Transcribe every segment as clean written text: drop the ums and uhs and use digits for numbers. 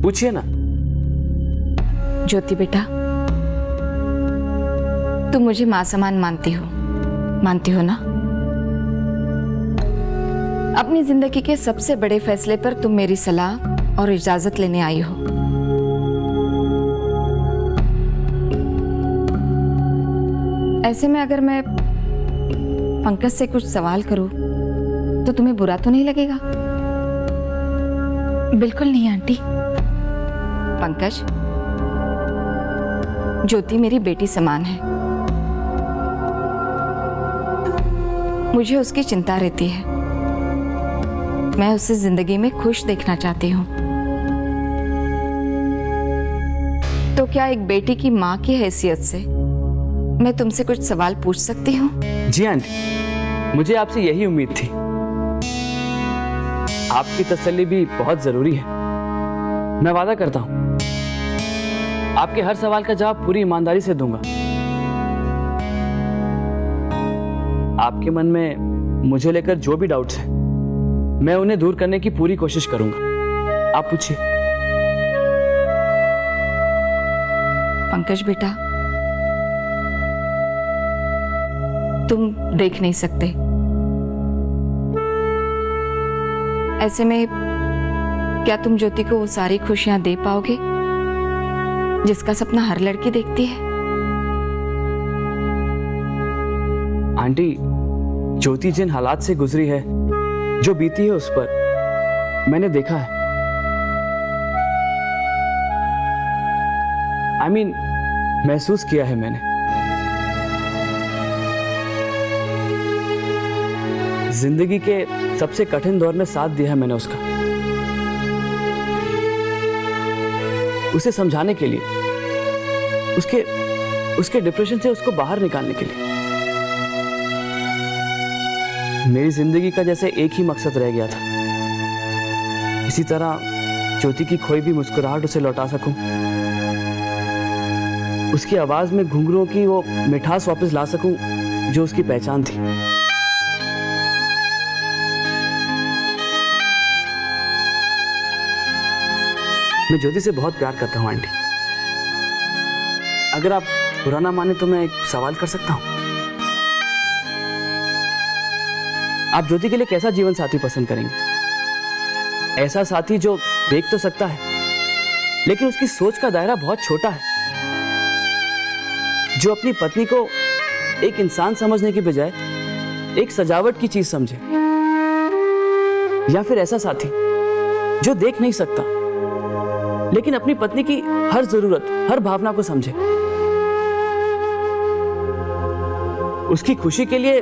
पूछिए ना। ज्योति बेटा, तुम मुझे मां समान मानती हो ना? अपनी जिंदगी के सबसे बड़े फैसले पर तुम मेरी सलाह और इजाजत लेने आई हो। ऐसे में अगर मैं पंकज से कुछ सवाल करूं तो तुम्हें बुरा तो नहीं लगेगा? बिल्कुल नहीं आंटी। पंकज, ज्योति मेरी बेटी समान है। मुझे उसकी चिंता रहती है। मैं उसे जिंदगी में खुश देखना चाहती हूँ। तो क्या एक बेटी की माँ की हैसियत से मैं तुमसे कुछ सवाल पूछ सकती हूँ? जी आंटी, मुझे आपसे यही उम्मीद थी। आपकी तसल्ली भी बहुत जरूरी है। मैं वादा करता हूँ आपके हर सवाल का जवाब पूरी ईमानदारी से दूंगा। आपके मन में मुझे लेकर जो भी डाउट्स हैं, मैं उन्हें दूर करने की पूरी कोशिश करूंगा। आप पूछिए। पंकज बेटा, तुम देख नहीं सकते। ऐसे में क्या तुम ज्योति को वो सारी खुशियां दे पाओगे जिसका सपना हर लड़की देखती है? आंटी, ज्योति जिन हालात से गुजरी है, जो बीती है उस पर मैंने देखा है। महसूस किया है मैंने। जिंदगी के सबसे कठिन दौर में साथ दिया है मैंने उसका, उसे समझाने के लिए, उसके डिप्रेशन से उसको बाहर निकालने के लिए। मेरी जिंदगी का जैसे एक ही मकसद रह गया था, इसी तरह ज्योति की खोई भी मुस्कुराहट उसे लौटा सकूं, उसकी आवाज में घुंघरूओं की वो मिठास वापस ला सकूं जो उसकी पहचान थी। मैं ज्योति से बहुत प्यार करता हूं आंटी। अगर आप बुरा ना माने तो मैं एक सवाल कर सकता हूं? आप ज्योति के लिए कैसा जीवन साथी पसंद करेंगे? ऐसा साथी जो देख तो सकता है लेकिन उसकी सोच का दायरा बहुत छोटा है, जो अपनी पत्नी को एक इंसान समझने के बजाय एक सजावट की चीज समझे, या फिर ऐसा साथी जो देख नहीं सकता लेकिन अपनी पत्नी की हर जरूरत, हर भावना को समझे, उसकी खुशी के लिए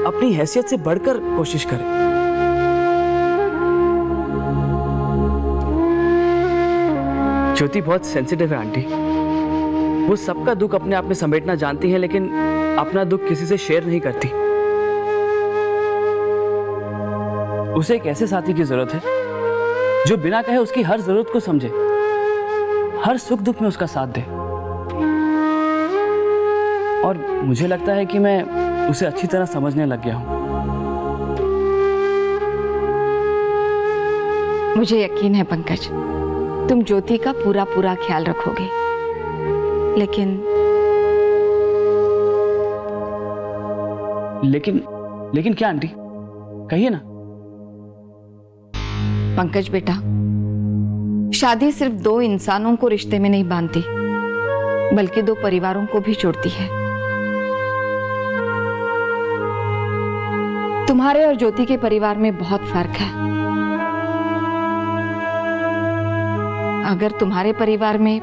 अपनी हैसियत से बढ़कर कोशिश करे। ज्योति बहुत सेंसिटिव है आंटी। वो सबका दुख अपने आप में समेटना जानती है लेकिन अपना दुख किसी से शेयर नहीं करती। उसे एक ऐसे साथी की जरूरत है जो बिना कहे उसकी हर जरूरत को समझे, हर सुख दुख में उसका साथ दे। और मुझे लगता है कि मैं उसे अच्छी तरह समझने लग गया हूं। मुझे यकीन है पंकज, तुम ज्योति का पूरा पूरा ख्याल रखोगे। लेकिन क्या आंटी, कहिए ना। पंकज बेटा, शादी सिर्फ दो इंसानों को रिश्ते में नहीं बांधती बल्कि दो परिवारों को भी जोड़ती है। तुम्हारे और ज्योति के परिवार में बहुत फर्क है। अगर तुम्हारे परिवार में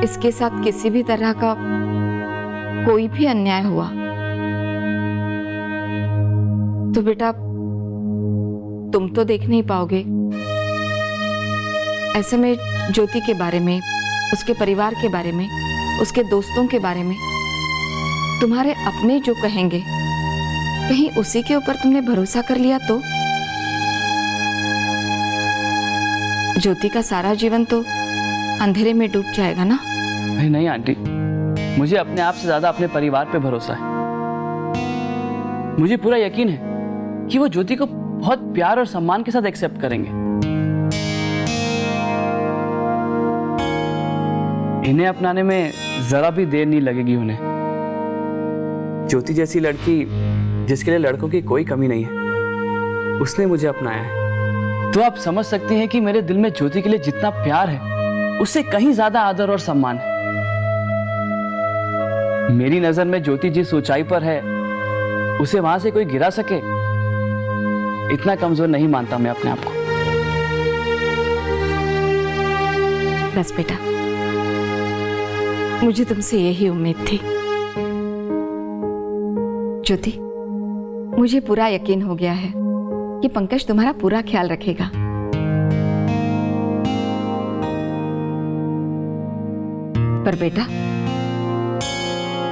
इसके साथ किसी भी तरह का कोई भी अन्याय हुआ तो बेटा तुम तो देख नहीं पाओगे। ऐसे में ज्योति के बारे में, उसके परिवार के बारे में, उसके दोस्तों के बारे में तुम्हारे अपने जो कहेंगे, कहीं उसी के ऊपर तुमने भरोसा कर लिया तो ज्योति का सारा जीवन तो अंधेरे में डूब जाएगा ना। नहीं आंटी, मुझे अपने आप से ज्यादा अपने परिवार पे भरोसा है। मुझे पूरा यकीन है कि वो ज्योति को बहुत प्यार और सम्मान के साथ एक्सेप्ट करेंगे। इन्हें अपनाने में जरा भी देर नहीं लगेगी उन्हें। ज्योति जैसी लड़की जिसके लिए लड़कों की कोई कमी नहीं है, उसने मुझे अपनाया है। तो आप समझ सकती हैं कि मेरे दिल में ज्योति के लिए जितना प्यार है, उससे कहीं ज्यादा आदर और सम्मान है। मेरी नजर में ज्योति जिस ऊंचाई पर है, उसे वहां से कोई गिरा सके, इतना कमजोर नहीं मानता मैं अपने आप को। बस बेटा, मुझे तुमसे यही उम्मीद थी। ज्योति, मुझे पूरा यकीन हो गया है कि पंकज तुम्हारा पूरा ख्याल रखेगा। पर बेटा,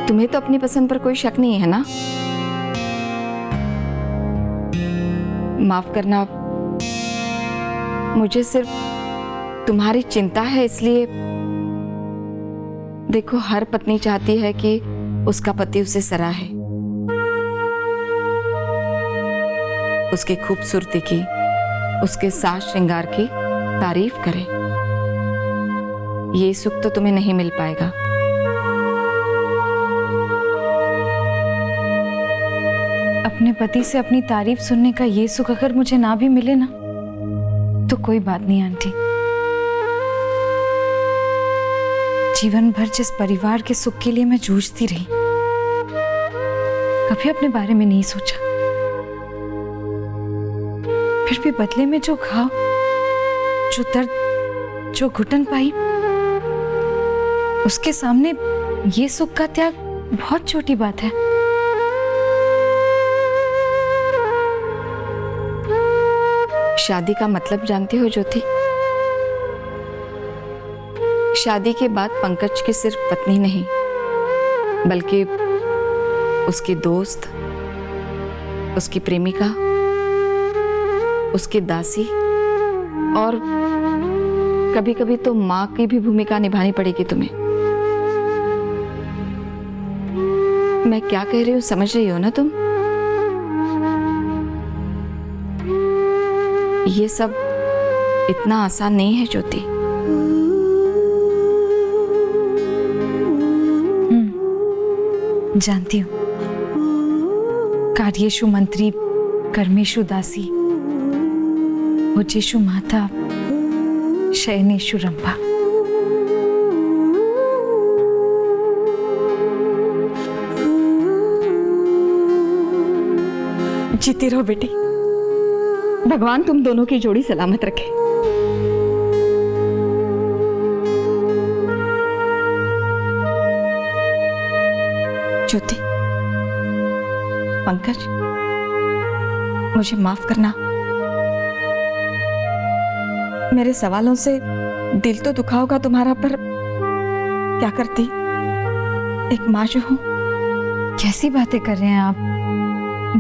तुम्हें तो अपनी पसंद पर कोई शक नहीं है ना? माफ करना, मुझे सिर्फ तुम्हारी चिंता है, इसलिए देखो, हर पत्नी चाहती है कि उसका पति उसे सराहे, उसकी खूबसूरती की, उसके साज श्रृंगार की तारीफ करे। ये सुख तो तुम्हें नहीं मिल पाएगा। अपने पति से अपनी तारीफ सुनने का ये सुख अगर मुझे ना भी मिले ना, तो कोई बात नहीं आंटी। जीवन भर जिस परिवार के सुख के लिए मैं जूझती रही, कभी अपने बारे में नहीं सोचा। फिर भी बदले में जो घाव, जो दर्द, जो घुटन पाई, उसके सामने ये सुख का त्याग बहुत छोटी बात है। शादी का मतलब जानती हो ज्योति? शादी के बाद पंकज की सिर्फ पत्नी नहीं, बल्कि उसकी दोस्त, उसकी प्रेमिका, उसकी दासी और कभी कभी तो मां की भी भूमिका निभानी पड़ेगी तुम्हें। मैं क्या कह रही हूं समझ रही हो ना तुम? ये सब इतना आसान नहीं है ज्योति। जानती हूँ। कार्येषु मंत्री, कर्मेषु दासी, भोजेषु माता, शयनेषु रंभा। जीती रहो बेटी, भगवान तुम दोनों की जोड़ी सलामत रखे। ज्योति, पंकज, मुझे माफ करना। मेरे सवालों से दिल तो दुखा होगा तुम्हारा, पर क्या करती, एक माँ जो हूं। कैसी बातें कर रहे हैं आप?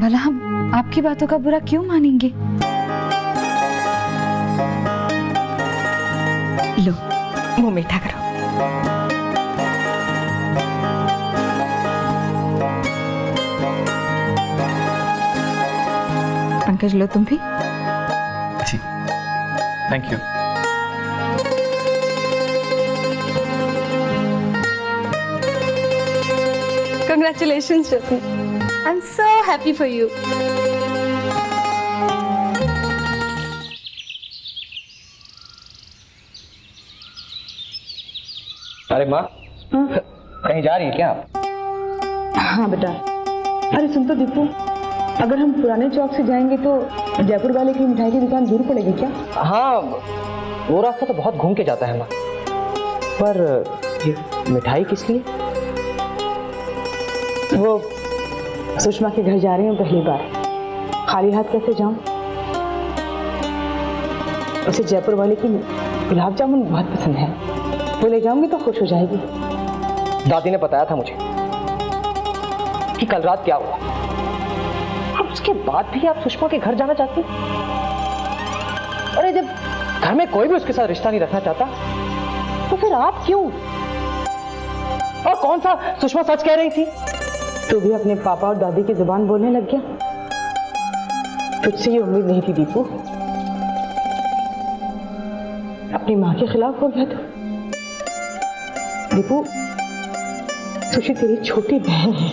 भला हम आपकी बातों का बुरा क्यों मानेंगे? लो, मुंह मीठा करो। पंकज, लो तुम भी। जी, thank you. Congratulations, Jyoti. I'm so happy for you. अरे माँ, कहीं जा रही है क्या आप? हाँ बेटा। अरे सुन तो दीपू, अगर हम पुराने चौक से जाएंगे तो जयपुर वाले की मिठाई की दुकान दूर पड़ेगी क्या? हाँ, वो रास्ता तो बहुत घूम के जाता है माँ। पर ये मिठाई किस लिए? वो सुषमा के घर जा रहे हैं पहली बार, खाली हाथ कैसे जाऊं? उसे जयपुर वाले की गुलाब जामुन बहुत पसंद है, वो ले जाऊंगी तो खुश हो जाएगी। दादी ने बताया था मुझे कि कल रात क्या हुआ। अब उसके बाद भी आप सुषमा के घर जाना चाहती? अरे जब घर में कोई भी उसके साथ रिश्ता नहीं रखना चाहता, तो फिर आप क्यों? और कौन सा सुषमा सच कह रही थी? तू भी अपने पापा और दादी की जुबान बोलने लग गया। तुझसे ये उम्मीद नहीं थी दीपू, अपनी माँ के खिलाफ हो गया। दीपू, सुशी तेरी छोटी बहन है।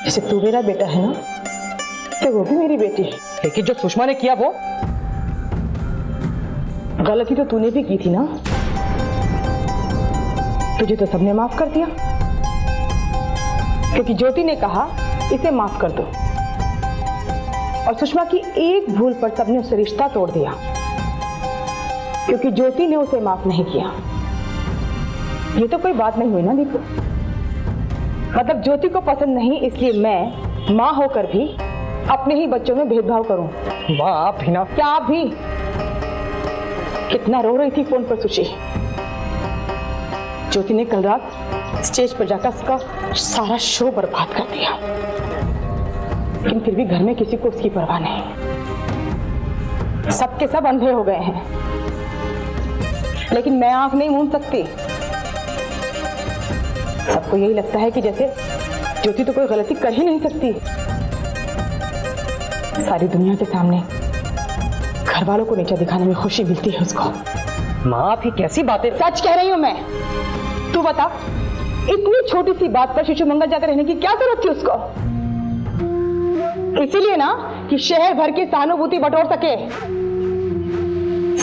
जैसे तू मेरा बेटा है ना, तो वो भी मेरी बेटी है। लेकिन जो सुषमा ने किया वो गलती तो तूने भी की थी ना, तुझे तो सबने माफ कर दिया, क्योंकि ज्योति ने कहा इसे माफ कर दो, और सुषमा की एक भूल पर सबने उससे रिश्ता तोड़ दिया, क्योंकि ज्योति ने उसे माफ नहीं किया। ये तो कोई बात नहीं हुई ना दीपू। मतलब ज्योति को पसंद नहीं, इसलिए मैं माँ होकर भी अपने ही बच्चों में भेदभाव करूं। माँ आप भी ना। क्या आप भी? कितना रो रही थी फोन पर सुशी। ज्योति ने कल रात स्टेज पर जाकर उसका सारा शो बर्बाद कर दिया, लेकिन फिर भी घर में किसी को उसकी परवाह नहीं। सबके सब अंधे हो गए हैं, लेकिन मैं आंख नहीं मूंद सकती। सबको यही लगता है कि जैसे ज्योति तो कोई गलती कर ही नहीं सकती। सारी दुनिया के सामने घर वालों को नीचा दिखाने में खुशी मिलती है उसको। माँ आप ये कैसी बातें। सच कह रही हूं मैं। तू बता, इतनी छोटी सी बात पर शिशु मंगल जाकर रहने की क्या जरूरत थी उसको? इसीलिए ना कि शहर भर की सहानुभूति बटोर सके।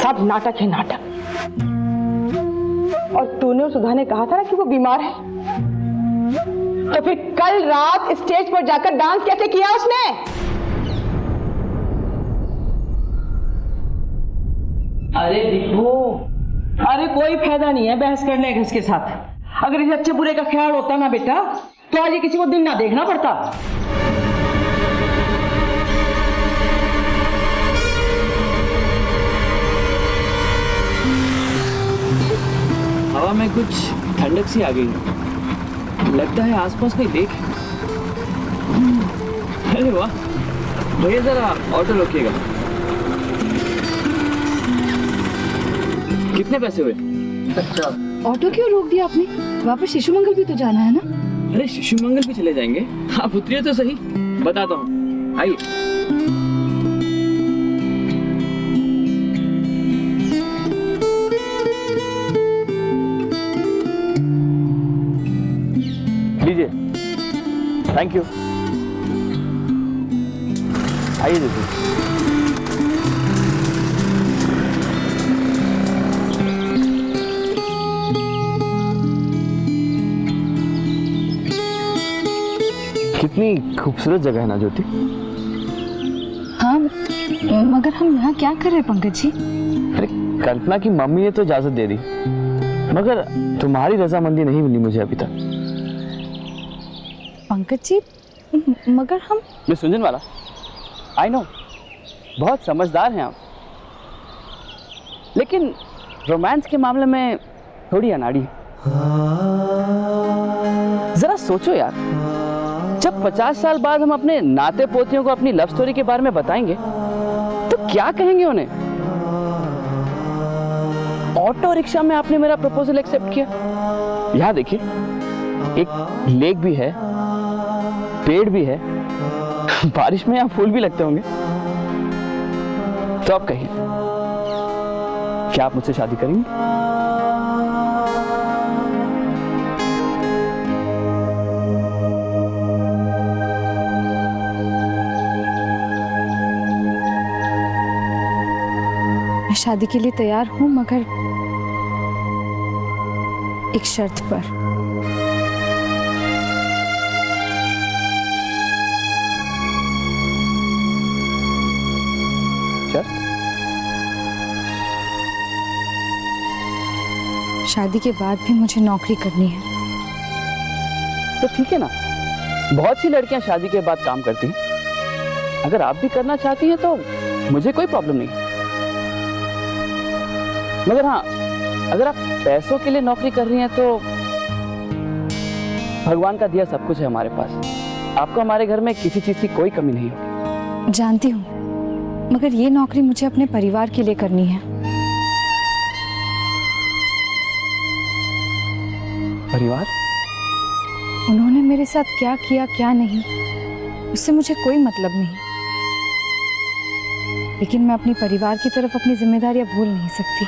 सब नाटक है, नाटक। और तूने और सुधा ने कहा था ना कि वो बीमार है, तो फिर कल रात स्टेज पर जाकर डांस कैसे किया उसने? अरे दीपू, अरे कोई फायदा नहीं है बहस करने का इसके साथ। अगर इसे अच्छे बुरे का ख्याल होता ना बेटा, तो आज ये किसी को दिन ना देखना पड़ता। हवा में कुछ ठंडक सी आ गई है। लगता है आसपास कोई लेक है। अरे वाह भैया, जरा ऑटो रोकिएगा। कितने पैसे हुए? ऑटो क्यों रोक दिया आपने? वहाँ पर शिशु मंगल भी तो जाना है ना। अरे शिशु मंगल भी चले जाएंगे, आप उतरिए तो सही, बताता हूँ, आइए। लीजिए, थैंक यू। आइए दीदी। कितनी खूबसूरत जगह है ना ज्योति। हाँ, मगर हम यहाँ क्या कर रहे हैं पंकज जी? अरे कल्पना की मम्मी ने तो इजाजत दे दी, मगर तुम्हारी रजामंदी नहीं मिली मुझे अभी तक। पंकज जी, मगर हम। मैं सुंजन वाला, आई नो, बहुत समझदार हैं आप, लेकिन रोमांस के मामले में थोड़ी अनाड़ी है। जरा सोचो यार, जब 50 साल बाद हम अपने नाते पोतियों को अपनी लव स्टोरी के बारे में बताएंगे तो क्या कहेंगे उन्हें? ऑटो रिक्शा में आपने मेरा प्रपोजल एक्सेप्ट किया। यहाँ देखिए, एक लेक भी है, पेड़ भी है, बारिश में यहाँ फूल भी लगते होंगे। तो आप कहिए, क्या आप मुझसे शादी करेंगे? मैं शादी के लिए तैयार हूँ, मगर एक शर्त पर। शादी के बाद भी मुझे नौकरी करनी है। तो ठीक है ना, बहुत सी लड़कियां शादी के बाद काम करती हैं। अगर आप भी करना चाहती हैं तो मुझे कोई प्रॉब्लम नहीं। मगर हाँ, अगर आप पैसों के लिए नौकरी कर रही हैं तो भगवान का दिया सब कुछ है हमारे पास। आपको हमारे घर में किसी चीज की कोई कमी नहीं होगी। जानती हूँ, मगर ये नौकरी मुझे अपने परिवार के लिए करनी है। परिवार? उन्होंने मेरे साथ क्या किया क्या नहीं, उससे मुझे कोई मतलब नहीं, लेकिन मैं अपने परिवार की तरफ अपनी जिम्मेदारियां भूल नहीं सकती।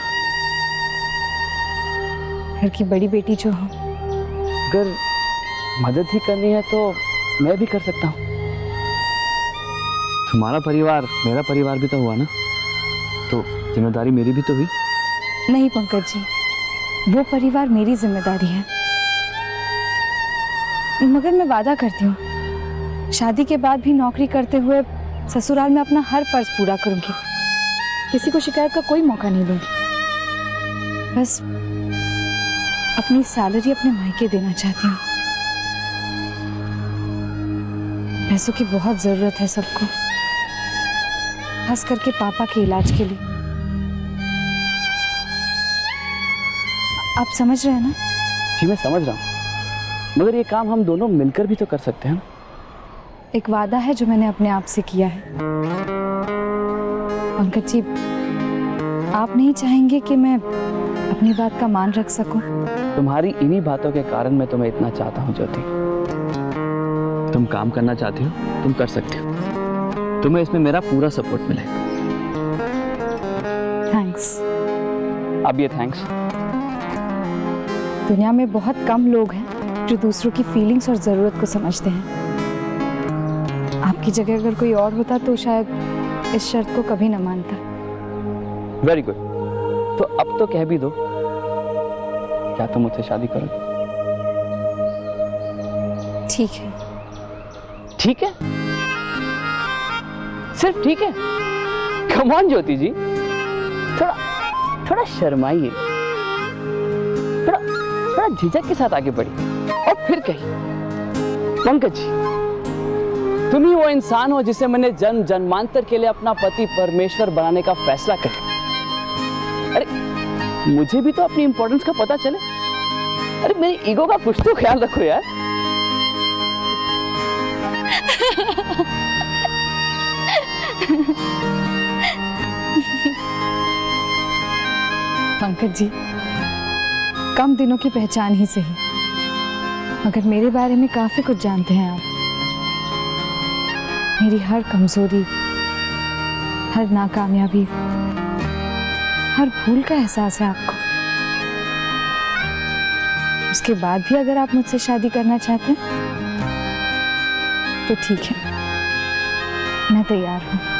घर की बड़ी बेटी जो हूँ। अगर मदद ही करनी है तो मैं भी कर सकता हूँ। तुम्हारा परिवार मेरा परिवार भी तो हुआ ना, तो जिम्मेदारी मेरी भी तो हुई। नहीं पंकज जी, वो परिवार मेरी जिम्मेदारी है, मगर मैं वादा करती हूँ शादी के बाद भी नौकरी करते हुए ससुराल में अपना हर फर्ज पूरा करूंगी। किसी को शिकायत का कोई मौका नहीं दूंगी। बस अपनी सैलरी अपने मायके देना चाहती हूँ। पैसों की बहुत जरूरत है सबको, खास करके पापा के इलाज के लिए। आप समझ रहे हैं ना? जी मैं समझ रहा हूँ, मगर ये काम हम दोनों मिलकर भी तो कर सकते हैं। एक वादा है जो मैंने अपने आप से किया है। पंकज जी, आप नहीं चाहेंगे कि मैं अपनी बात का मान रख सकूं? तुम्हारी इन्हीं बातों के कारण मैं तुम्हें इतना चाहता हूँ ज्योति। तुम काम करना चाहती हो, तुम कर सकते हो। तुम्हें इसमें मेरा पूरा सपोर्ट मिलेगा। थैंक्स। अब ये थैंक्स। दुनिया में बहुत कम लोग हैं जो दूसरों की फीलिंग्स और ज़रूरत को समझते हैं। आपकी जगह अगर कोई और होता तो शायद इस शर्त को कभी न मानता। Very good. तो अब तो कह भी दो, क्या तुम मुझसे शादी करोगे? ठीक है। ठीक है? सिर्फ ठीक है? कम ऑन ज्योति जी, थोड़ा शर्माइए, थोड़ा झिझक के साथ आगे बढ़िए और फिर कहिए। पंकज जी, तुम ही वो इंसान हो जिसे मैंने जन्म जन्मांतर के लिए अपना पति परमेश्वर बनाने का फैसला किया। अरे मुझे भी तो अपनी इंपॉर्टेंस का पता चले। अरे मेरी ईगो का कुछ तो ख्याल रखो यार। पंकज जी, कम दिनों की पहचान ही सही, मगर मेरे बारे में काफी कुछ जानते हैं आप। मेरी हर कमजोरी, हर नाकामयाबी, हर भूल का एहसास है आपको। उसके बाद भी अगर आप मुझसे शादी करना चाहते हैं तो ठीक है, मैं तैयार हूं।